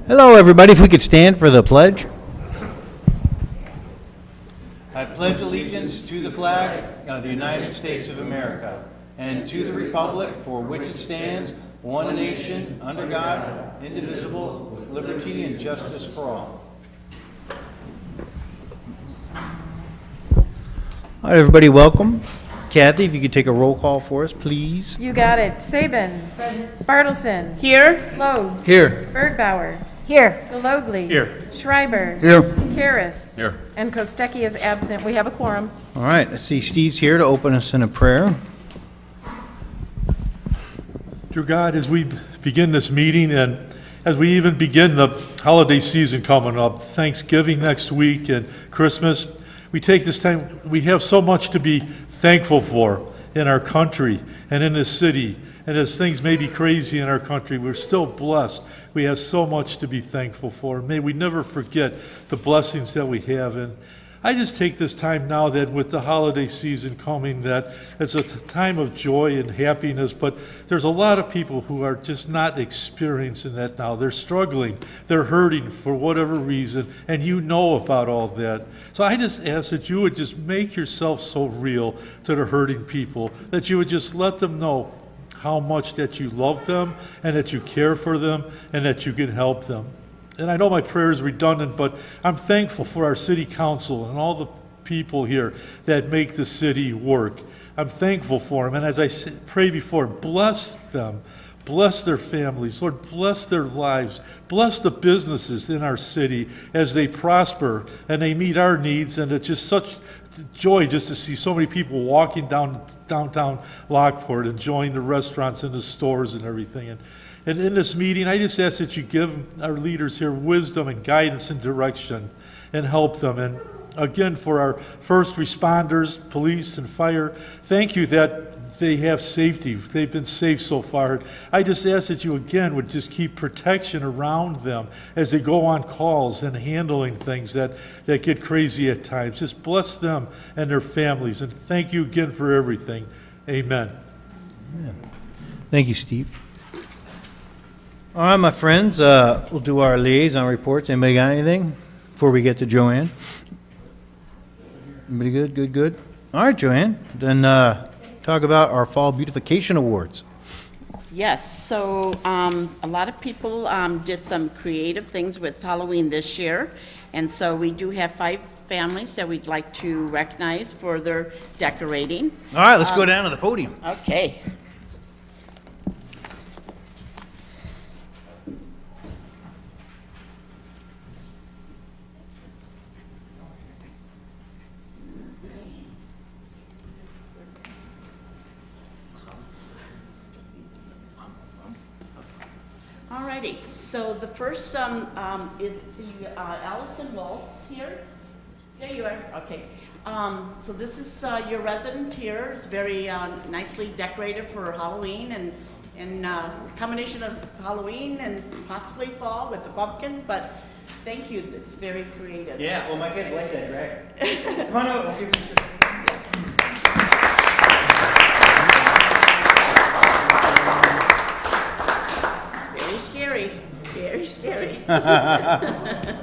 Hello, everybody. If we could stand for the pledge. I pledge allegiance to the flag of the United States of America and to the republic for which it stands, one nation, under God, indivisible, with liberty and justice for all. All right, everybody, welcome. Kathy, if you could take a roll call for us, please. You got it. Saban. Bartleson. Here. Lobes. Here. Bergbauer. Here. Galogly. Here. Schreiber. Here. Karras. Here. And Kostecki is absent. We have a quorum. All right, I see Steve's here to open us in a prayer. Dear God, as we begin this meeting and as we even begin the holiday season coming up, Thanksgiving next week and Christmas, we take this time, we have so much to be thankful for in our country and in this city. And as things may be crazy in our country, we're still blessed. We have so much to be thankful for. May we never forget the blessings that we have. And I just take this time now that with the holiday season coming, that it's a time of joy and happiness, but there's a lot of people who are just not experiencing that now. They're struggling, they're hurting for whatever reason, and you know about all that. So I just ask that you would just make yourself so real to the hurting people, that you would just let them know how much that you love them and that you care for them and that you can help them. And I know my prayer is redundant, but I'm thankful for our city council and all the people here that make the city work. I'm thankful for them. And as I pray before, bless them, bless their families, Lord, bless their lives, bless the businesses in our city as they prosper and they meet our needs. And it's just such joy just to see so many people walking downtown Lockport, enjoying the restaurants and the stores and everything. And in this meeting, I just ask that you give our leaders here wisdom and guidance and direction and help them. And again, for our first responders, police and fire, thank you that they have safety. They've been safe so far. I just ask that you again would just keep protection around them as they go on calls and handling things that get crazy at times. Just bless them and their families. And thank you again for everything. Amen. Thank you, Steve. All right, my friends, we'll do our liaison reports. Anybody got anything before we get to Joanne? Anybody good? Good. All right, Joanne, then talk about our Fall Beautification Awards. Yes, so a lot of people did some creative things with Halloween this year. And so we do have 5 families that we'd like to recognize for their decorating. All right, let's go down to the podium. Okay. Alrighty, so the first is the Allison Waltz here. There you are, okay. So this is your resident here. It's very nicely decorated for Halloween and combination of Halloween and possibly fall with the pumpkins, but thank you, it's very creative. Yeah, well, my kids like that dragon. Come on out. I'll give you this. Yes. Very scary, very scary.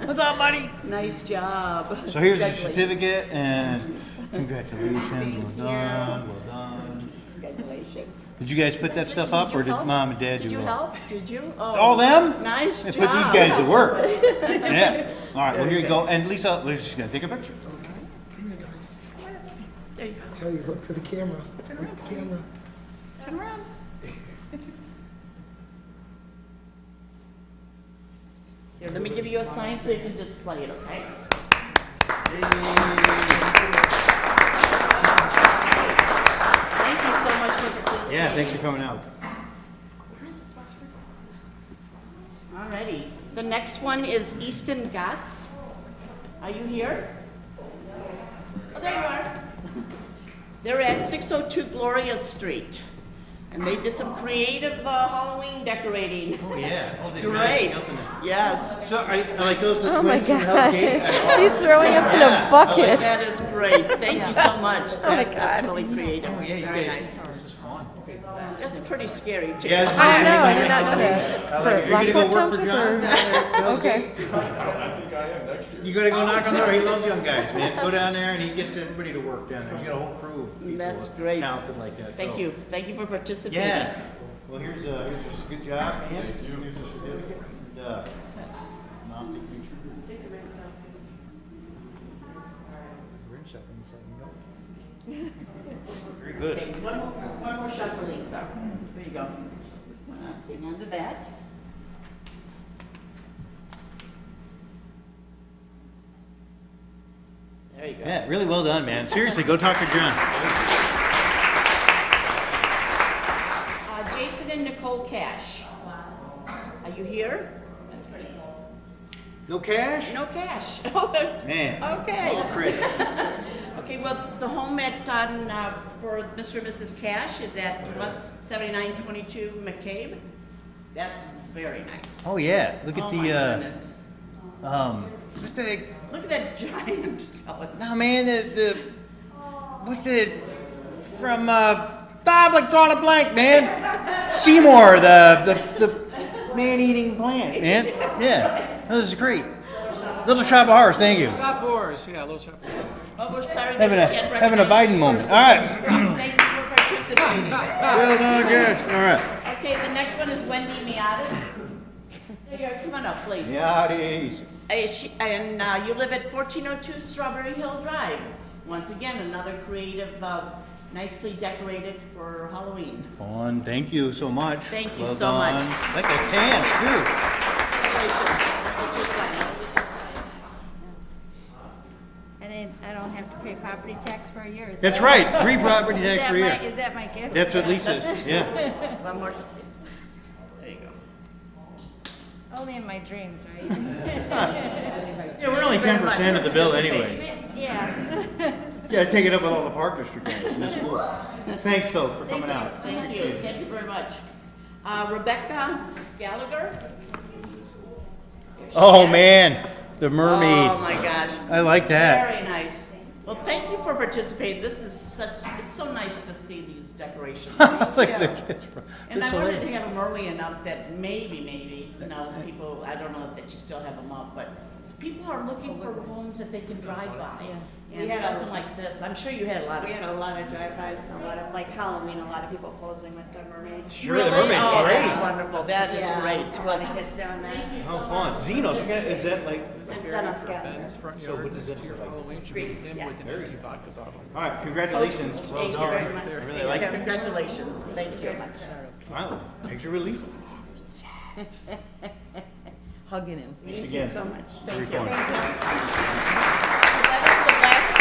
What's up, buddy? Nice job. So here's your Congratulations. certificate, and congratulations. Well done, well done. Congratulations. Did you guys put that stuff up, or did Mom and Dad do it? Did you help? Did you? Oh, All them? Nice They job. put these guys to work. Yeah. All right, well, here you go. And Lisa, we're just going to take a picture. There you go. Tell you, look for the camera. Turn Look around, at the Steve. camera. Turn around. Here, let me give you a sign so you can display it, okay? Thank you so much for participating. Yeah, thanks for coming out. Alrighty. The next one is Easton Gatz. Are you here? Oh, there you are. They're at 602 Gloria Street. And they did some creative Halloween decorating. Oh, yeah. It's Oh, the great. giant skeleton. Yes. So, are like those the Oh my twins from Hell's God. Gate? He's throwing up in a bucket. That is great. Thank you so much. Oh my That's God. really creative. Oh, yeah, you Very guys, nice. this is fun. That's pretty scary, too. Yes. No, you're not gonna, You're for gonna go Lockport work for Township John? or? Okay. You gotta go knock on the door. He loves young guys, man. Go down there and he gets everybody to work down there. He's got a whole crew of people That's great. talented like that. Thank so- you. Thank you for participating. Yeah. Well, here's your good job, man. Thank you. Here's the certificate. And, mom, take a picture. Very good. Okay, one more shot for Lisa. There you go. Hang on to that. There you go. Yeah, really well done, man. Seriously, go talk to John. Jason and Nicole Cash. Are you here? No cash? No cash. Man. Okay. All credit. Okay, well, the home for Mr. and Mrs. Cash is at 7922 McCabe. That's very nice. Oh yeah. Look at Oh, my goodness. what's the Look at that giant skeleton. no man what's the from I'm like drawing a blank, man. Seymour, the man-eating plant, man. Yeah. This is great. Little Shop of Horrors, thank you. Shop Wars, yeah, little shop. Oh, we're sorry that Having we a can't having a recognize Biden you moment. first. All right. Thank you for participating. Well done, guys. All right. Okay, the next one is Wendy Miata. There you are, come on up, please. Yeah, it is. You live at 1402 Strawberry Hill Drive. Once again, another creative, nicely decorated for Halloween. Fun. Thank you so much. Thank you Well so much. done. Like a pants, too. Congratulations. Get your sign. And then I don't have to pay property tax for a year. Is That's that- right. Free property Is tax that for you. Is that my gift? That's what Lisa's. Yeah. One more. There you go. Only in my dreams, right? Yeah, we're only 10% of the bill anyway. Yeah. Yeah, take it up with all the Park District guys. That's cool. Thanks, though, for coming out. Thank you. Thank you very much. Rebecca Gallagher. There she Oh is. man, the mermaid. Oh my gosh. I like that. Very nice. Well, thank you for participating. This is it's so nice to see these decorations. Look at the kids. And This I is wanted to hilarious. have them early enough that maybe, people, I don't know that you still have them up, but people are looking for homes that they can drive by. And Yeah. something like this, I'm sure you had a lot of. We had a lot of drive-bys and a lot of, like Halloween, a lot of people posing with the mermaid. Sure, the Really? mermaid's Oh, great. that's wonderful. That is Yeah, great. A lot of kids doing that. How fun. Xenos, is that like? It's Zenos For Gallery. Ben's front So yard what does next that to your look like? Halloween, should be him Yeah. with an empty vodka bottle. All right, congratulations. Well Thank you done. very much. I really like it. Congratulations. Thank you. Wow, thanks for releasing. Hugging him. Thanks Thank you again. so much. Very fun. That is the last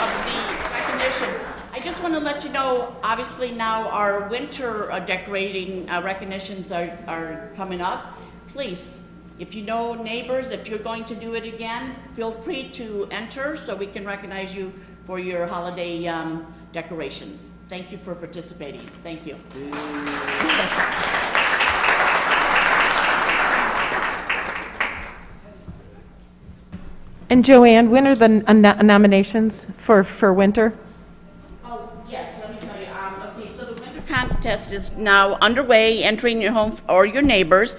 of the recognition. I just want to let you know, obviously now our winter decorating recognitions are coming up. Please, if you know neighbors, if you're going to do it again, feel free to enter so we can recognize you for your holiday decorations. Thank you for participating. Thank you. And Joanne, when are the nominations for winter? Oh, yes, let me tell you. Okay, so the winter contest is now underway, entering your home or your neighbors.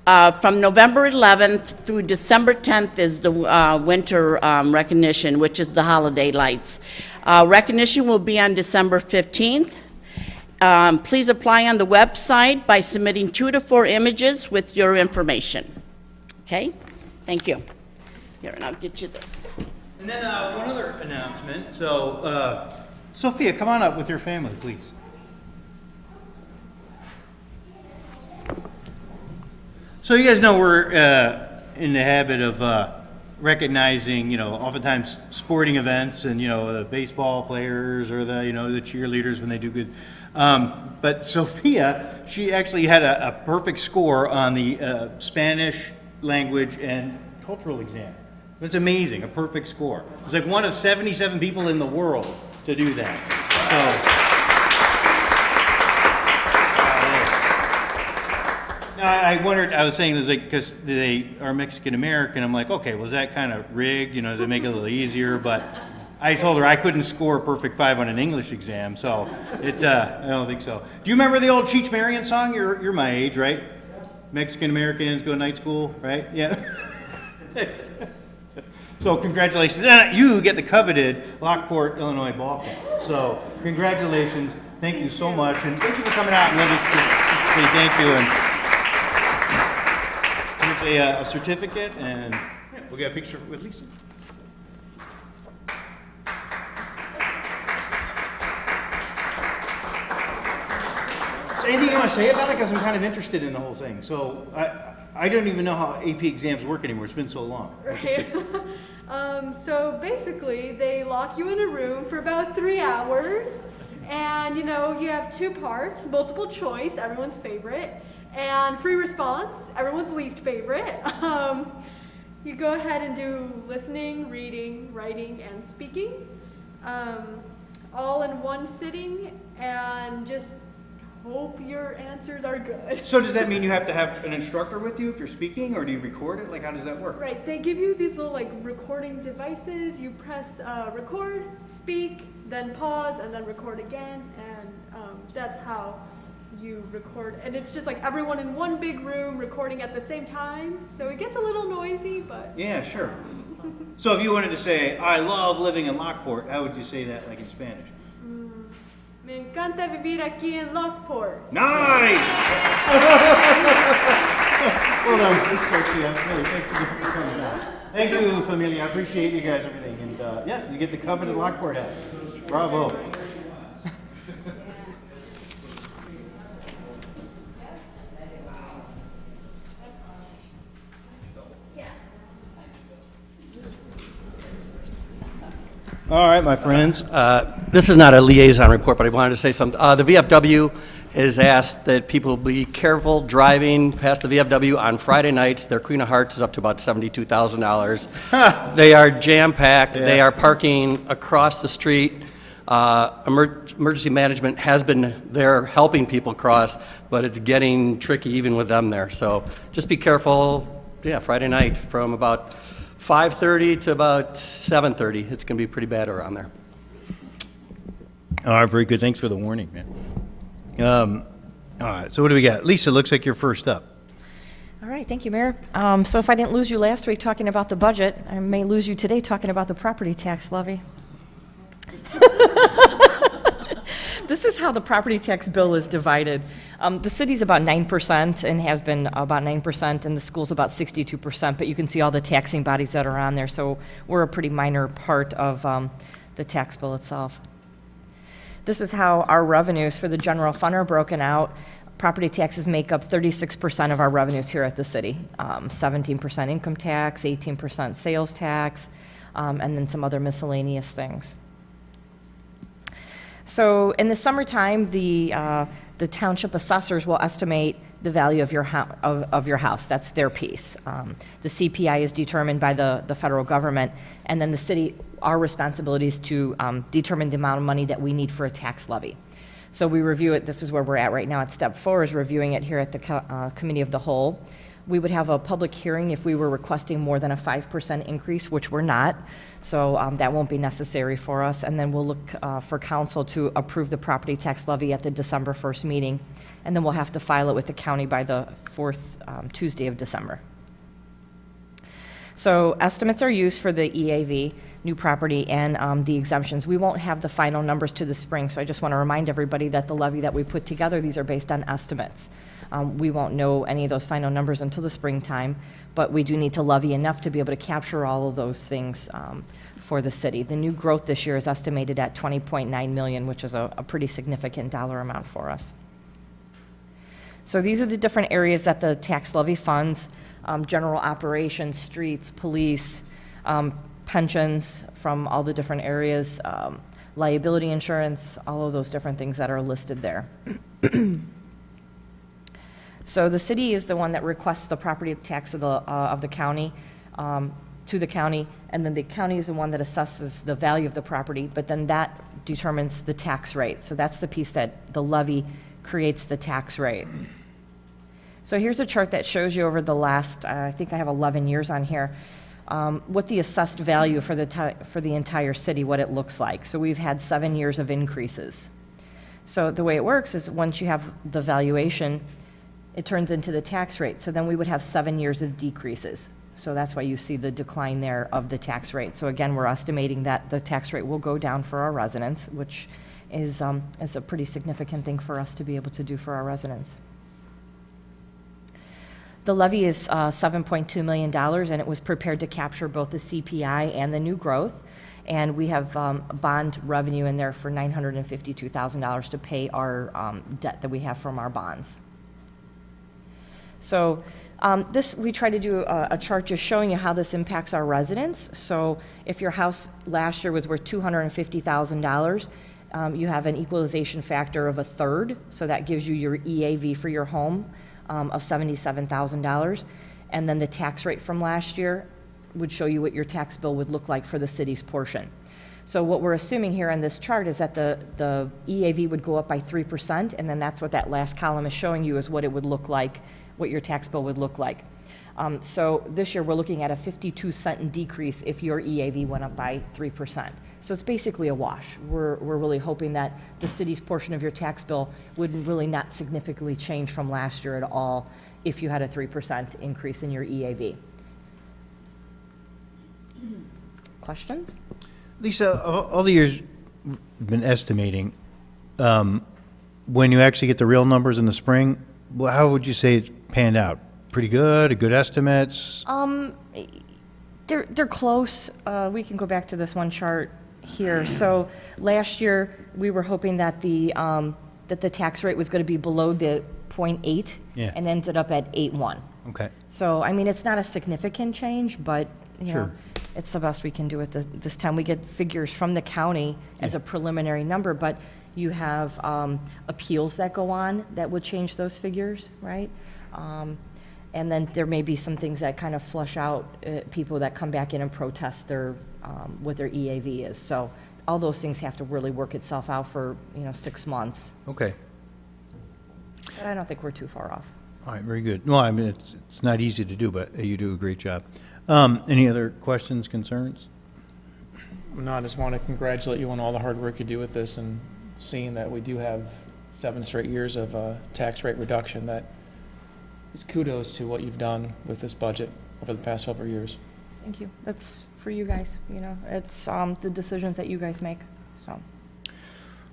From November 11th through December 10th is the winter recognition, which is the holiday lights. Recognition will be on December 15th. Please apply on the website by submitting 2 to 4 images with your information. Okay? Thank you. Here, and I'll get you this. And then one other announcement. So, Sophia, come on up with your family, please. So you guys know we're in the habit of recognizing, oftentimes sporting events and, the baseball players or the cheerleaders when they do good. But Sophia, she actually had a perfect score on the Spanish language and cultural exam. It's amazing, a perfect score. It's like one of 77 people in the world to do that. So, I wondered, I was saying, it was like, because they are Mexican American, I'm like, okay, was that kind of rigged? Does it make it a little easier? But I told her I couldn't score a perfect 5 on an English exam, so I don't think so. Do you remember the old Cheech Marion song? You're my age, right? Mexican Americans go to night school, right? Yeah. So congratulations. And you get the coveted Lockport, Illinois ball cap. So congratulations. Thank you so much. And thank you for coming out and let us just say thank you. And here's a certificate, and we'll get a picture with Lisa. Anything you want to say about it? Because I'm kind of interested in the whole thing. So I don't even know how AP exams work anymore. It's been so long. Right. So basically, they lock you in a room for about 3 hours, and you have 2 parts: multiple choice, everyone's favorite, and free response, everyone's least favorite. You go ahead and do listening, reading, writing, and speaking, all in one sitting, and just hope your answers are good. So does that mean you have to have an instructor with you if you're speaking, or do you record it? Like, how does that work? Right, they give you these little recording devices. You press record, speak, then pause, and then record again, and that's how you record. And it's just like everyone in one big room recording at the same time, so it gets a little noisy, but... Yeah, sure. So if you wanted to say, I love living in Lockport, how would you say that, like in Spanish? Me encanta vivir aquí en Lockport. Nice! Well done. Really, thank you for coming down. Thank you, familia. I appreciate you guys, everything. And yeah, you get the coveted Lockport hat. Bravo. All right, my friends. This is not a liaison report, but I wanted to say something. The VFW has asked that people be careful driving past the VFW on Friday nights. Their Queen of Hearts is up to about $72,000. They are jam-packed. Yeah. They are parking across the street. Emergency management has been there helping people cross, but it's getting tricky even with them there. So just be careful, Friday night from about 5:30 to about 7:30. It's going to be pretty bad around there. All right, very good. Thanks for the warning, man. All right, so what do we got? Lisa, looks like you're first up. All right, thank you, Mayor. So if I didn't lose you last week talking about the budget, I may lose you today talking about the property tax levy. This is how the property tax bill is divided. The city's about 9% and has been about 9%, and the school's about 62%, but you can see all the taxing bodies that are on there, so we're a pretty minor part of the tax bill itself. This is how our revenues for the general fund are broken out. Property taxes make up 36% of our revenues here at the city. 17% income tax, 18% sales tax, and then some other miscellaneous things. So in the summertime, the township assessors will estimate the value of your house. That's their piece. The CPI is determined by the federal government, and then the city, our responsibility is to determine the amount of money that we need for a tax levy. So we review it. This is where we're at right now at step 4, is reviewing it here at the Committee of the Whole. We would have a public hearing if we were requesting more than a 5% increase, which we're not. So that won't be necessary for us. And then we'll look for council to approve the property tax levy at the December 1st meeting. And then we'll have to file it with the county by the 4th Tuesday of December. So estimates are used for the EAV, new property, and the exemptions. We won't have the final numbers to the spring, so I just want to remind everybody that the levy that we put together, these are based on estimates. We won't know any of those final numbers until the springtime, but we do need to levy enough to be able to capture all of those things for the city. The new growth this year is estimated at $20.9 million, which is a pretty significant dollar amount for us. So these are the different areas that the tax levy funds: general operations, streets, police, pensions from all the different areas, liability insurance, all of those different things that are listed there. So the city is the one that requests the property tax of the county to the county, and then the county is the one that assesses the value of the property, but then that determines the tax rate. So that's the piece that the levy creates the tax rate. So here's a chart that shows you over the last, I think I have 11 years on here, what the assessed value for the entire city, what it looks like. So we've had 7 years of increases. So the way it works is once you have the valuation, it turns into the tax rate. So then we would have 7 years of decreases. So that's why you see the decline there of the tax rate. So again, we're estimating that the tax rate will go down for our residents, which is a pretty significant thing for us to be able to do for our residents. The levy is $7.2 million, and it was prepared to capture both the CPI and the new growth. And we have bond revenue in there for $952,000 to pay our debt that we have from our bonds. So this, we try to do a chart just showing you how this impacts our residents. So if your house last year was worth $250,000, you have an equalization factor of 1/3, so that gives you your EAV for your home of $77,000. And then the tax rate from last year would show you what your tax bill would look like for the city's portion. So what we're assuming here on this chart is that the EAV would go up by 3%, and then that's what that last column is showing you is what it would look like, what your tax bill would look like. So this year, we're looking at a 52-cent decrease if your EAV went up by 3%. So it's basically a wash. We're really hoping that the city's portion of your tax bill would really not significantly change from last year at all if you had a 3% increase in your EAV. Questions? Lisa, all the years we've been estimating, when you actually get the real numbers in the spring, well, how would you say it's panned out? Pretty good, good estimates? They're close. We can go back to this one chart here. So last year, we were hoping that the tax rate was going to be below the 0.8 Yeah. and ended up at 8.1. Okay. So, I mean, it's not a significant change, but, you know, Sure. it's the best we can do at this time. We get figures from the county as a preliminary number, but you have appeals that go on that would change those figures, right? And then there may be some things that kind of flush out people that come back in and protest their what their EAV is. So all those things have to really work itself out for 6 months. Okay. But I don't think we're too far off. All right, very good. Well, I mean, it's not easy to do, but you do a great job. Any other questions, concerns? No, I just want to congratulate you on all the hard work you do with this and seeing that we do have 7 straight years of tax rate reduction. That is kudos to what you've done with this budget over the past several years. Thank you. That's for you guys, It's the decisions that you guys make, so.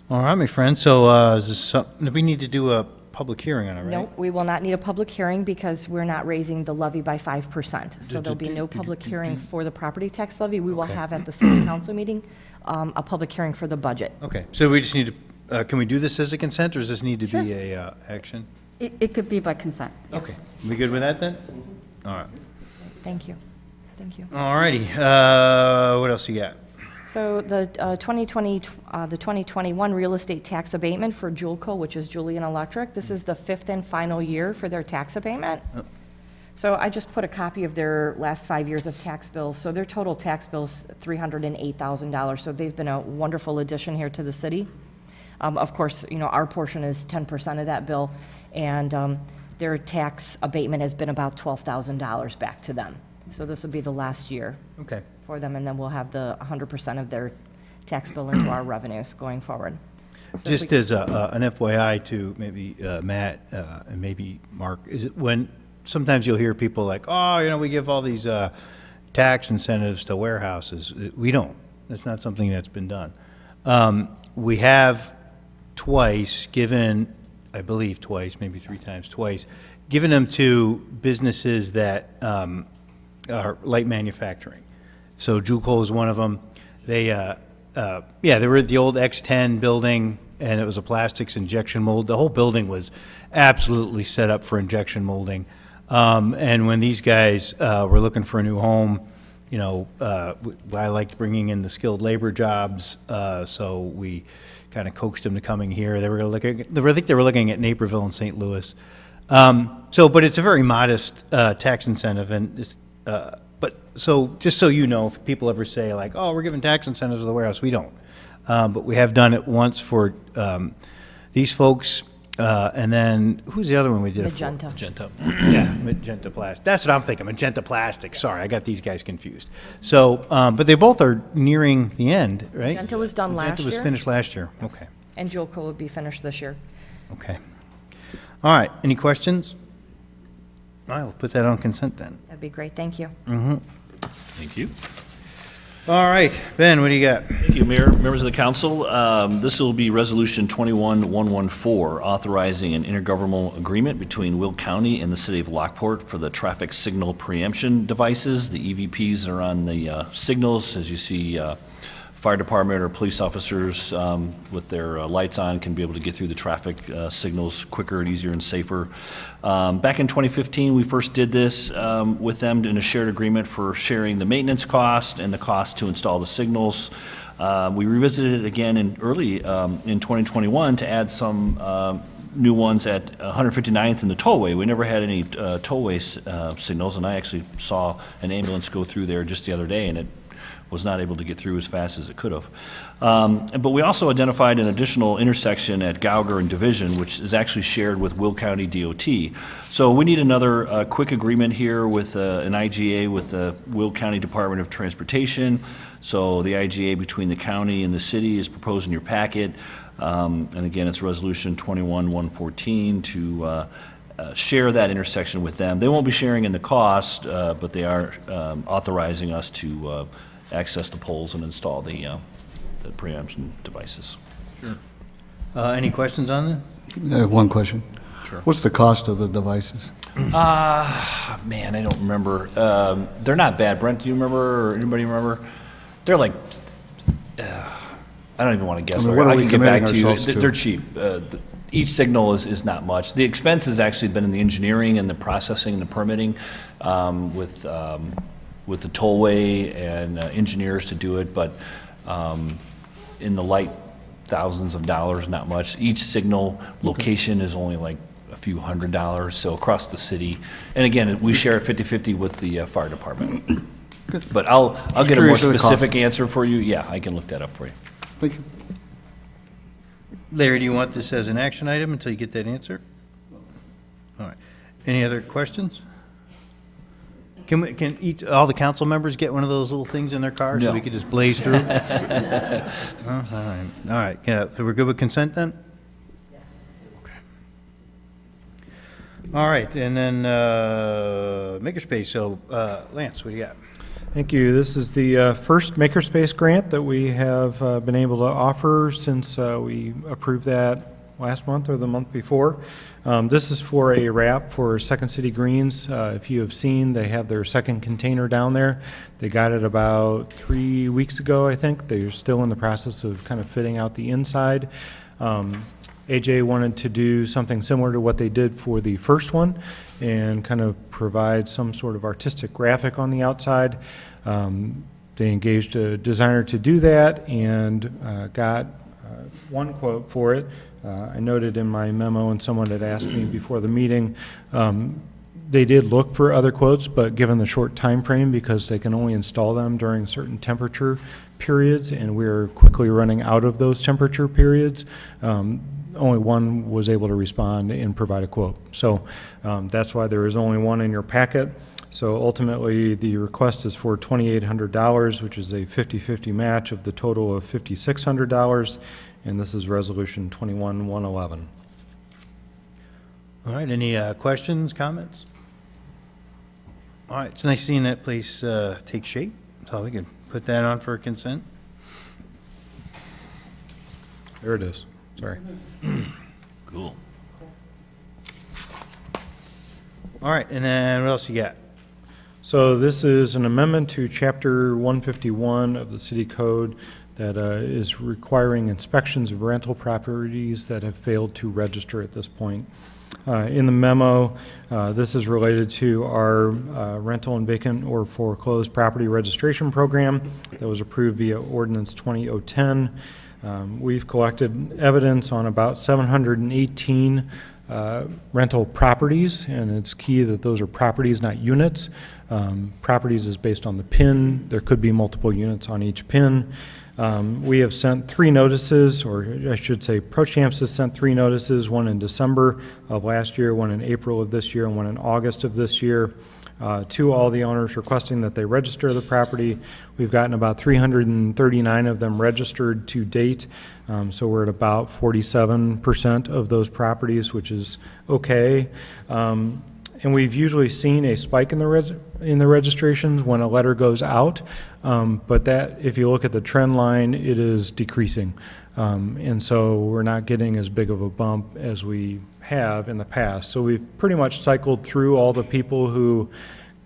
All right, my friend, so is this do we need to do a public hearing on it, right? No, we will not need a public hearing because we're not raising the levy by 5%. So there'll be no public hearing for the property tax levy. We will have at the city council meeting a public hearing for the budget. Okay, so we just need to, can we do this as a consent, or does this need to be a action? It could be by consent. Okay, we good with that then? All right. Thank you. Thank you. All righty, what else you got? So the 2021 real estate tax abatement for Julco, which is Julian Electric, this is the 5th and final year for their tax abatement. So I just put a copy of their last 5 years of tax bills. So their total tax bill's $308,000. So they've been a wonderful addition here to the city. Of course, our portion is 10% of that bill, and their tax abatement has been about $12,000 back to them. So this will be the last year Okay. for them, and then we'll have the 100% of their tax bill into our revenues going forward. So if Just we- as an FYI to maybe Matt and maybe Mark, is it when, sometimes you'll hear people like, oh, we give all these tax incentives to warehouses. We don't. That's not something that's been done. We have twice given, I believe twice, maybe 3 times, twice, given them to businesses that are light manufacturing. So Juco is one of them. They were at the old X10 building, and it was a plastics injection mold. The whole building was absolutely set up for injection molding. And when these guys were looking for a new home, I liked bringing in the skilled labor jobs, so we kind of coaxed them to coming here. I think they were looking at Naperville and St. Louis. But it's a very modest tax incentive, and it's, so just so you know, if people ever say like, oh, we're giving tax incentives to the warehouse, we don't. But we have done it once for these folks. And then, who's the other one we did it for? Magenta. Yeah, Magenta Plastic. That's what I'm thinking, Magenta Plastic. Sorry, I got these guys confused. So, but they both are nearing the end, right? Magenta was done last Magenta was year. finished last year. Okay, And Julco will be finished this year. okay. All right, any questions? I'll put that on consent then. That'd be great, thank you. Thank you. All right, Ben, what do you got? Thank you, Mayor, members of the council. This will be Resolution 21114, authorizing an intergovernmental agreement between Will County and the city of Lockport for the traffic signal preemption devices. The EVPs are on the signals, as you see. Fire department or police officers with their lights on can be able to get through the traffic signals quicker and easier and safer. Back in 2015, we first did this with them in a shared agreement for sharing the maintenance cost and the cost to install the signals. We revisited it again in early in 2021 to add some new ones at 159th and the tollway. We never had any tollway signals, and I actually saw an ambulance go through there just the other day, and it was not able to get through as fast as it could have. But we also identified an additional intersection at Gauger and Division, which is actually shared with Will County DOT. So we need another quick agreement here with an IGA with the Will County Department of Transportation. So the IGA between the county and the city is proposed in your packet. And again, it's Resolution 21114 to share that intersection with them. They won't be sharing in the cost, but they are authorizing us to access the poles and install the preemption devices. Any questions on that? I have one question. Sure. What's the cost of the devices? Man, I don't remember. They're not bad. Brent, do you remember, or anybody remember? They're like, I don't even want to guess. I mean, what are I we can get back committing to you. ourselves to? They're cheap. Each signal is not much. The expense has actually been in the engineering and the processing and the permitting with the tollway and engineers to do it, but in the light thousands of dollars, not much. Each signal location is only like a few $100s, so across the city. And again, we share it 50-50 with the fire department. But I'll get a more curious of the cost. specific answer for you. Yeah, I can look that up for you. Thank you. Larry, do you want this as an action item until you get that answer? All right. Any other questions? Can all the council members get one of those little things in their car so No. we could just blaze through? Oh, all right. All right. Yeah, so we're good with consent then? Yes. Okay. All right, and then Makerspace. So, Lance, what do you got? Thank you. This is the first Makerspace Grant that we have been able to offer since we approved that last month or the month before. This is for a wrap for Second City Greens. If you have seen, they have their second container down there. They got it about 3 weeks ago, I think. They're still in the process of kind of fitting out the inside. AJ wanted to do something similar to what they did for the first one and kind of provide some sort of artistic graphic on the outside. They engaged a designer to do that and got one quote for it. I noted in my memo, and someone had asked me before the meeting, they did look for other quotes, but given the short time frame, because they can only install them during certain temperature periods, and we're quickly running out of those temperature periods, only one was able to respond and provide a quote. So that's why there is only one in your packet. So ultimately, the request is for $2,800, which is a 50-50 match of the total of $5,600, and this is Resolution 21111. All right, any questions, comments? All right, it's nice seeing that place take shape, so we can put that on for consent. There it is. Sorry. Cool. All right, and then what else you got? So this is an amendment to Chapter 151 of the City Code that is requiring inspections of rental properties that have failed to register at this point. In the memo, this is related to our rental and vacant or foreclosed property registration program that was approved via Ordinance 2010. We've collected evidence on about 718 rental properties, and it's key that those are properties, not units. Properties is based on the PIN. There could be multiple units on each PIN. We have sent 3 notices, or I should say, ProChamps has sent 3 notices, one in December of last year, one in April of this year, and one in August of this year, to all the owners requesting that they register the property. We've gotten about 339 of them registered to date, so we're at about 47% of those properties, which is okay. And we've usually seen a spike in the registrations when a letter goes out, but that, if you look at the trend line, it is decreasing. And so we're not getting as big of a bump as we have in the past. So we've pretty much cycled through all the people who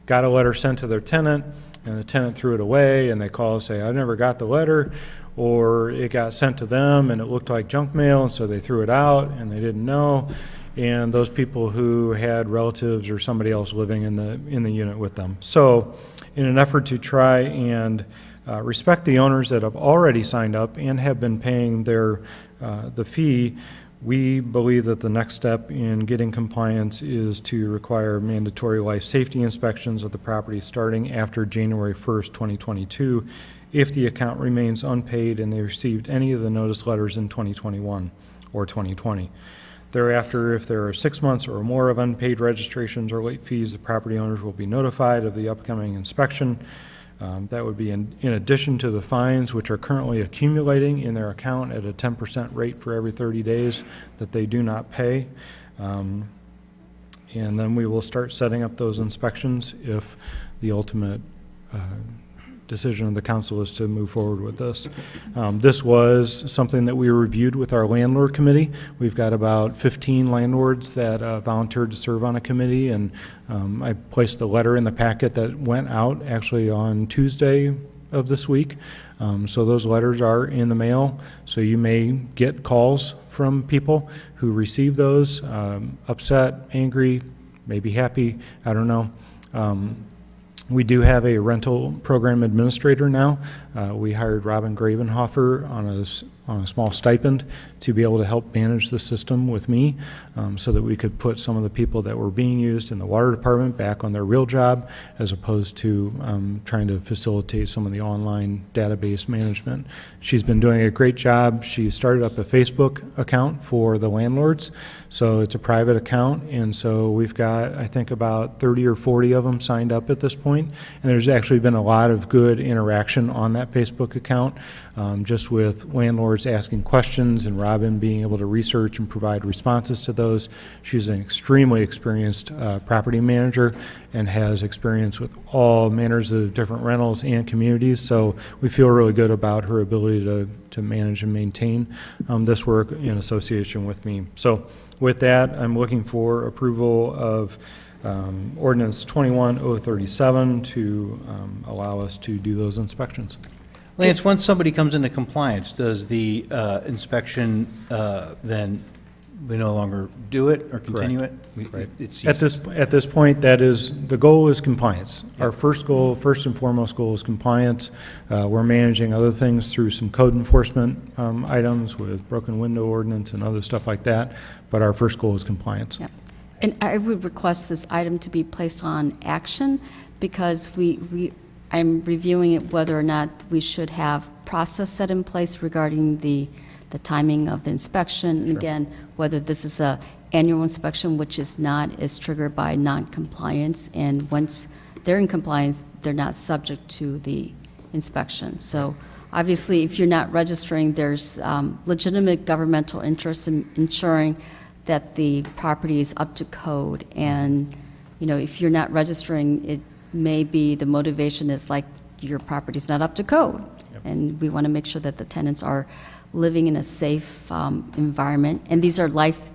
got a letter sent to their tenant, and the tenant threw it away, and they call and say, I never got the letter, or it got sent to them and it looked like junk mail, and so they threw it out and they didn't know. And those people who had relatives or somebody else living in the unit with them. So in an effort to try and respect the owners that have already signed up and have been paying the fee, we believe that the next step in getting compliance is to require mandatory life safety inspections of the property starting after January 1st, 2022, if the account remains unpaid and they received any of the notice letters in 2021 or 2020. Thereafter, if there are 6 months or more of unpaid registrations or late fees, the property owners will be notified of the upcoming inspection. That would be in addition to the fines, which are currently accumulating in their account at a 10% rate for every 30 days that they do not pay. And then we will start setting up those inspections if the ultimate decision of the council is to move forward with this. This was something that we reviewed with our landlord committee. We've got about 15 landlords that volunteered to serve on a committee, and I placed a letter in the packet that went out actually on Tuesday of this week. So those letters are in the mail, so you may get calls from people who receive those, upset, angry, maybe happy, I don't know. We do have a rental program administrator now. We hired Robin Gravenhofer on a small stipend to be able to help manage the system with me, so that we could put some of the people that were being used in the water department back on their real job, as opposed to trying to facilitate some of the online database management. She's been doing a great job. She started up a Facebook account for the landlords, so it's a private account, and so we've got, I think, about 30 or 40 of them signed up at this point, and there's actually been a lot of good interaction on that Facebook account, just with landlords asking questions and Robin being able to research and provide responses to those. She's an extremely experienced property manager and has experience with all manners of different rentals and communities, so we feel really good about her ability to manage and maintain this work in association with me. So with that, I'm looking for approval of Ordinance 21-037 to allow us to do those inspections. Lance, once somebody comes into compliance, does the inspection then we no longer do it or continue it? Right. It ceases. At this point, that is, the goal is compliance. Our first and foremost goal is compliance. We're managing other things through some code enforcement items with broken window ordinance and other stuff like that, but our first goal is compliance. Yeah. And I would request this item to be placed on action, because I'm reviewing it whether or not we should have process set in place regarding the timing of the inspection. And again, whether this is a annual inspection, which is not, is triggered by non-compliance, and once they're in compliance, they're not subject to the inspection. So obviously, if you're not registering, there's legitimate governmental interest in ensuring that the property is up to code. And, you know, if you're not registering, it may be the motivation is like your property's not up to code. Yep. And we want to make sure that the tenants are living in a safe environment. And these are life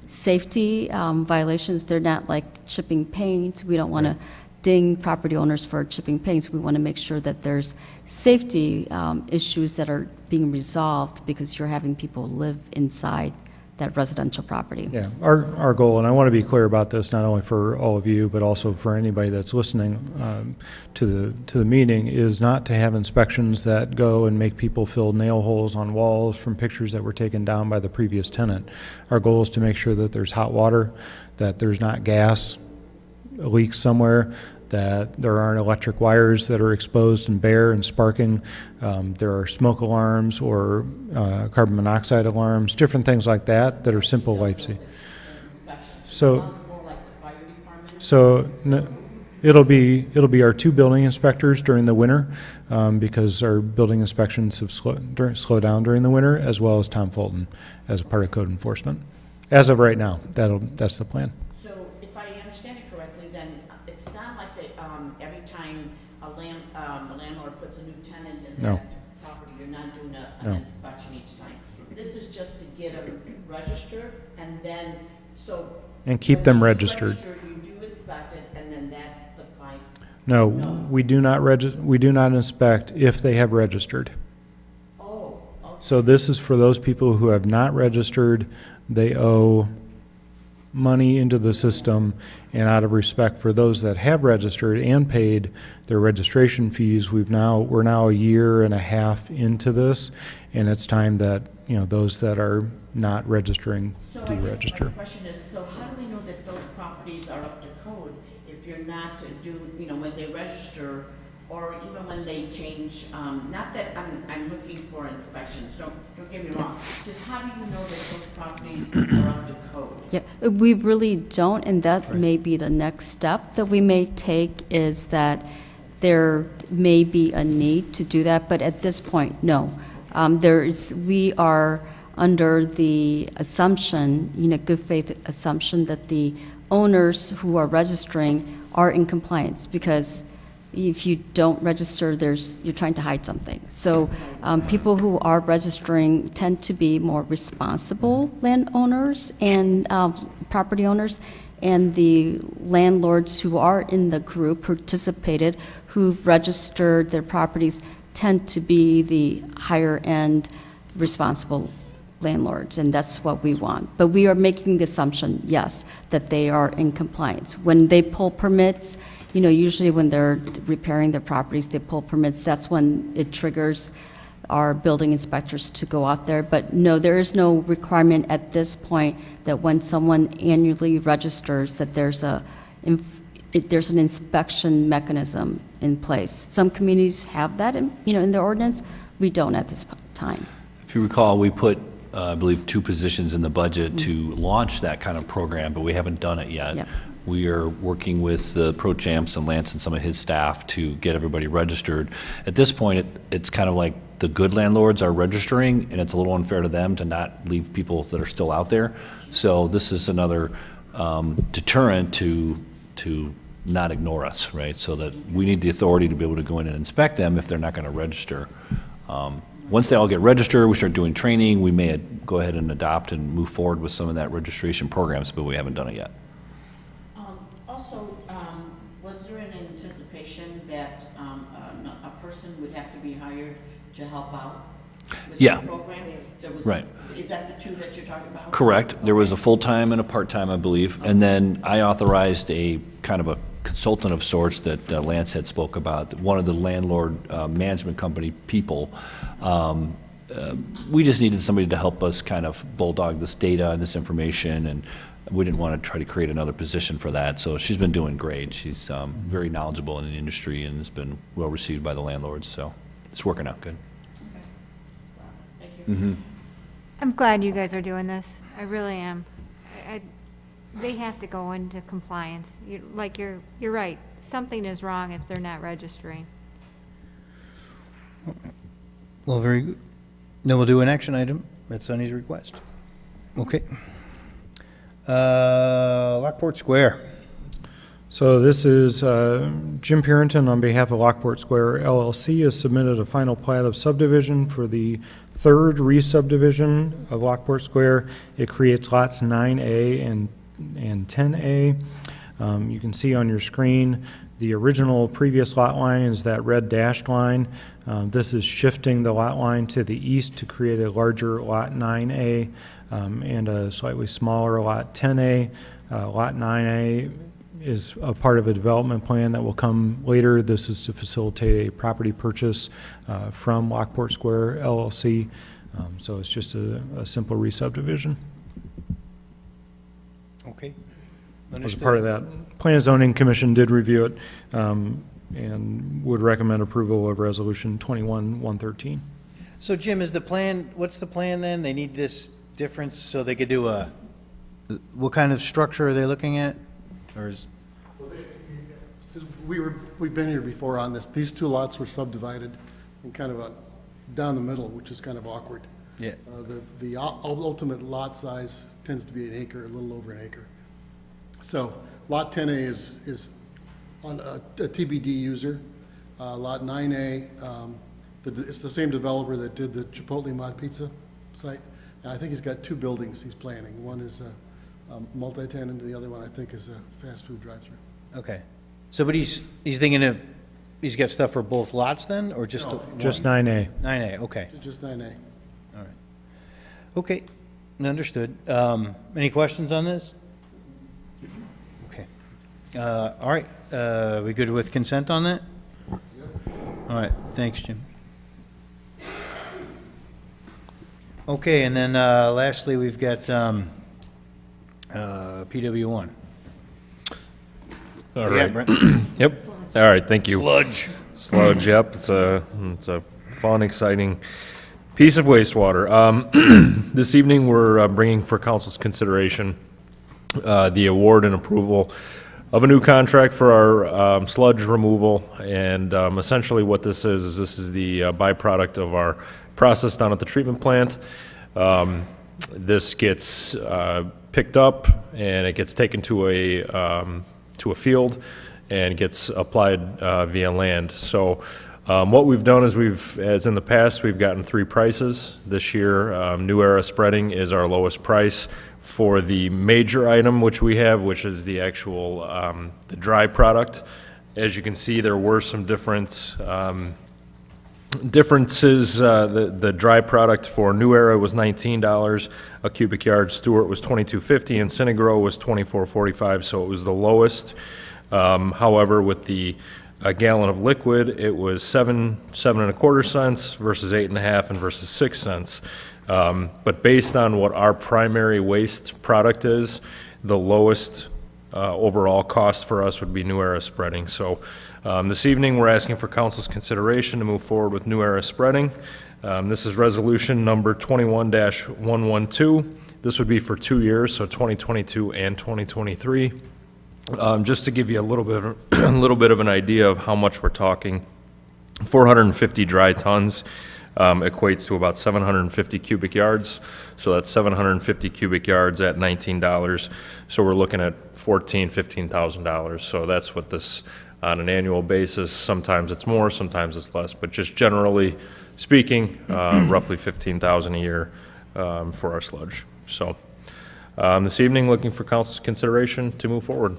safety violations. They're not like chipping paint. We don't want to ding property owners for chipping paints. We want to make sure that there's safety issues that are being resolved because you're having people live inside that residential property. Yeah, our goal, and I want to be clear about this, not only for all of you, but also for anybody that's listening to the meeting, is not to have inspections that go and make people fill nail holes on walls from pictures that were taken down by the previous tenant. Our goal is to make sure that there's hot water, that there's not gas leaks somewhere, that there aren't electric wires that are exposed and bare and sparking. There are smoke alarms or carbon monoxide alarms, different things like that that are simple life-saving. It'll be our 2 building inspectors during the winter, because our building inspections have slowed down during the winter, as well as Tom Fulton as a part of code enforcement. As of right now, that's the plan. So if I understand it correctly, then it's not like they, every time a landlord puts a new tenant in No. that property, you're not doing No. an inspection each time. This is just to get them registered, and then, so. And keep when them you registered. register, you do inspect it, and then that's the fine. No, we do not inspect if they have registered. Oh, okay. So this is for those people who have not registered. They owe money into the system, and out of respect for those that have registered and paid their registration fees, we're now a year and a half into this, and it's time that, those that are not registering So do I guess register. my question is, so how do we know that those properties are up to code if you're not to do, when they register, or even when they change, not that I'm looking for inspections, don't get me wrong, just how do you know that those properties are up to code? Yeah, we really don't, and that may be the next step that we may take, is that there may be a need to do that, but at this point, no. We are under the assumption, good faith assumption, that the owners who are registering are in compliance, because if you don't register, you're trying to hide something. So people who are registering tend to be more responsible landowners and property owners, and the landlords who are in the group participated, who've registered their properties, tend to be the higher-end responsible landlords, and that's what we want. But we are making the assumption, yes, that they are in compliance. When they pull permits, usually when they're repairing their properties, they pull permits, that's when it triggers our building inspectors to go out there. But no, there is no requirement at this point that when someone annually registers, that there's an inspection mechanism in place. Some communities have that in their ordinance. We don't at this time. If you recall, we put, I believe, 2 positions in the budget to launch that kind of program, but we haven't done it yet. Yep. We are working with the pro champs and Lance and some of his staff to get everybody registered. At this point, it's kind of like the good landlords are registering, and it's a little unfair to them to not leave people that are still out there. So this is another deterrent to not ignore us, right? So that we need the authority to be able to go in and inspect them if they're not going to register. Once they all get registered, we start doing training, we may go ahead and adopt and move forward with some of that registration programs, but we haven't done it yet. Also, was there an anticipation that a person would have to be hired to help out with Yeah. this program? Right. Is that the 2 that you're talking about? Correct. There was a full-time and a part-time, I believe. And then I authorized a kind of a consultant of sorts that Lance had spoke about, one of the landlord management company people. We just needed somebody to help us kind of bulldog this data and this information, and we didn't want to try to create another position for that. So she's been doing great. She's very knowledgeable in the industry and has been well received by the landlords. So it's working out good. Okay. Thank you. I'm glad you guys are doing this. I really am. They have to go into compliance. You're right. Something is wrong if they're not registering. Well, very good. Then we'll do an action item at Sunny's request. Okay. Lockport Square. So this is Jim Purinton on behalf of Lockport Square LLC has submitted a final plat of subdivision for the 3rd re-subdivision of Lockport Square. It creates lots 9A and 10A. You can see on your screen the original previous lot line is that red dashed line. This is shifting the lot line to the east to create a larger lot 9A and a slightly smaller lot 10A. Lot 9A is a part of a development plan that will come later. This is to facilitate a property purchase from Lockport Square LLC. So it's just a simple re-subdivision. Okay. was a part of that. Plan and Zoning Commission did review it and would recommend approval of Resolution 21-113. So Jim, what's the plan then? They need this difference so they could do what kind of structure are they looking at? Or is, We've been here before on this. These two lots were subdivided in kind of down the middle, which is kind of awkward. yeah, The ultimate lot size tends to be an acre, a little over an acre. So Lot 10A is on a TBD user. Lot 9A, it's the same developer that did the Chipotle Mod Pizza site. And I think he's got two buildings he's planning. One is a multi-tenant, and the other one I think is a fast food drive-through. okay. So, but he's thinking of, he's got stuff for both lots then, or just? Just 9A. 9A, okay. Just 9A. All right. Okay, understood. Any questions on this? Okay. All right, we good with consent on that? All right, thanks, Jim. Okay, and then lastly, we've got PW1. All Yeah, right. Brent. Yep. All right. Thank you. Sludge. Yep. It's a fun, exciting piece of wastewater. This evening, we're bringing for council's consideration the award and approval of a new contract for our sludge removal. And essentially, what this is the byproduct of our process down at the treatment plant. This gets picked up and it gets taken to a field and gets applied via land. So what we've done is as in the past, we've gotten 3 prices. This year, New Era Spreading is our lowest price for the major item which we have, which is the actual the dry product. As you can see, there were some differences. The dry product for New Era was $19 a cubic yard. Stewart was $22.50, and Synagro was $24.45. So it was the lowest. However, with a gallon of liquid, it was 7.25 cents versus 8.5 and versus 6 cents. But based on what our primary waste product is, the lowest overall cost for us would be New Era Spreading. So this evening, we're asking for council's consideration to move forward with New Era Spreading. This is resolution number 21-112. This would be for 2 years, so 2022 and 2023. Just to give you a little bit of an idea of how much we're talking, 450 dry tons equates to about 750 cubic yards. So that's 750 cubic yards at $19. So we're looking at $15,000. So that's what this, on an annual basis, sometimes it's more, sometimes it's less, but just generally speaking, roughly $15,000 a year for our sludge. So this evening, looking for council's consideration to move forward.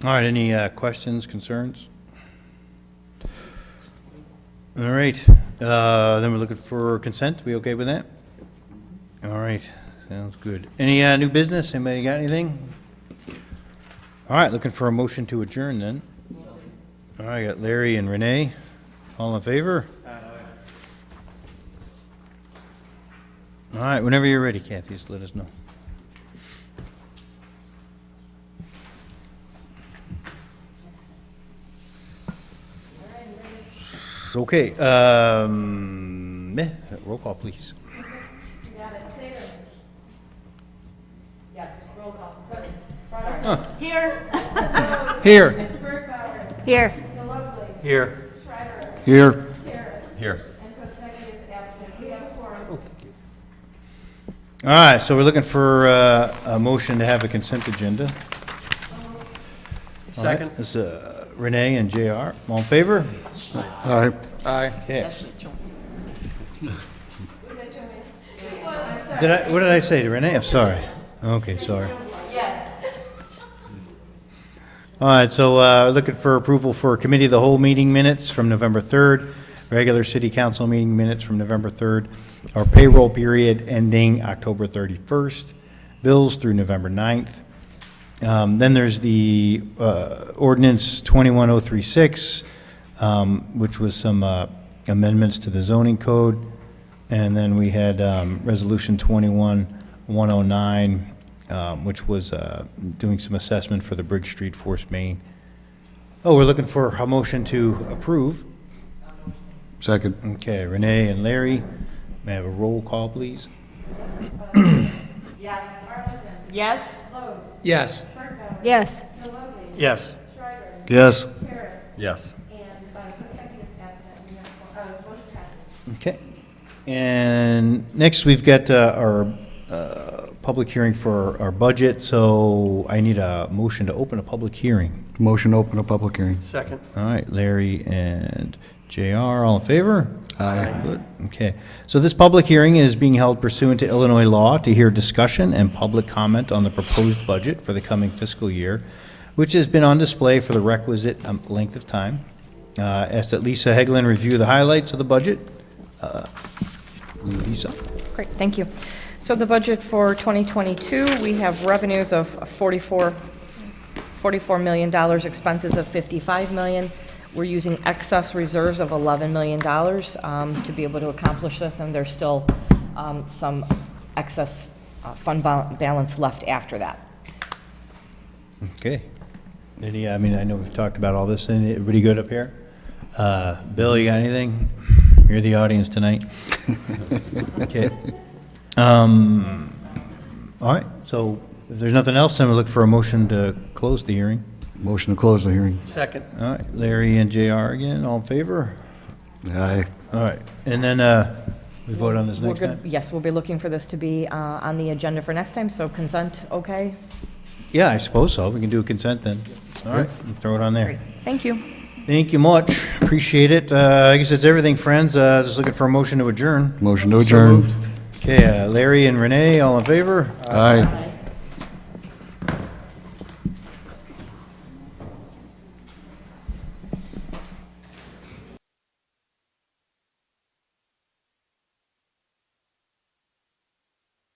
All right, any questions, concerns? All right, then we're looking for consent. We okay with that? All right, sounds good. Any new business? Anybody got anything? All right, looking for a motion to adjourn then. All right, I got Larry and Renee. All in favor? All right, whenever you're ready, Kathy, just let us know. Okay, roll call, please. Here. Here. Here. Here. Here. Here. All right, so we're looking for a motion to have a consent agenda. Second. This is Renee and JR. All in favor? All right. Aye. Okay. What did I say to Renee? I'm sorry. Okay, sorry. Yes. All right, so looking for approval for committee of the whole meeting minutes from November 3rd, regular city council meeting minutes from November 3rd, our payroll period ending October 31st, bills through November 9th. Then there's the ordinance 21036, which was some amendments to the zoning code. And then we had resolution 21109, which was doing some assessment for the Briggs Street Force Main. Oh, we're looking for a motion to approve. Second. Okay, Renee and Larry, may I have a roll call, please? Yes. Armisen. Yes? Lowe's. Yes. Burko. Yes. Maloney. Yes. Schreiber. Yes. Harris. Yes. And Kosecki is absent. Motion passes. Okay. And next, we've got our public hearing for our budget, so I need a motion to open a public hearing. Motion to open a public hearing. Second. All right, Larry and JR, all in favor? Aye. Good, okay. So this public hearing is being held pursuant to Illinois law to hear discussion and public comment on the proposed budget for the coming fiscal year, which has been on display for the requisite length of time. Asked that Lisa Heglin review the highlights of the budget. Lisa? Great, thank you. So the budget for 2022, we have revenues of $44 million, expenses of $55 million. We're using excess reserves of $11 million to be able to accomplish this, and there's still some excess fund balance left after that. Okay. Any, I mean, I know we've talked about all this, and everybody good up here? Bill, you got anything? You're the audience tonight. Okay. All right, so if there's nothing else, then we'll look for a motion to close the hearing. Motion to close the hearing. Second. All right, Larry and JR again, all in favor? Aye. All right, and then we vote on this We're next good. time? Yes, we'll be looking for this to be on the agenda for next time, so consent, okay? Yeah, I suppose so. We can do a consent then. All right, throw it on there. Great, thank you. Thank you much. Appreciate it. I guess that's everything, friends. Just looking for a motion to adjourn. Motion to adjourn. Okay, Larry and Renee, all in favor? Aye.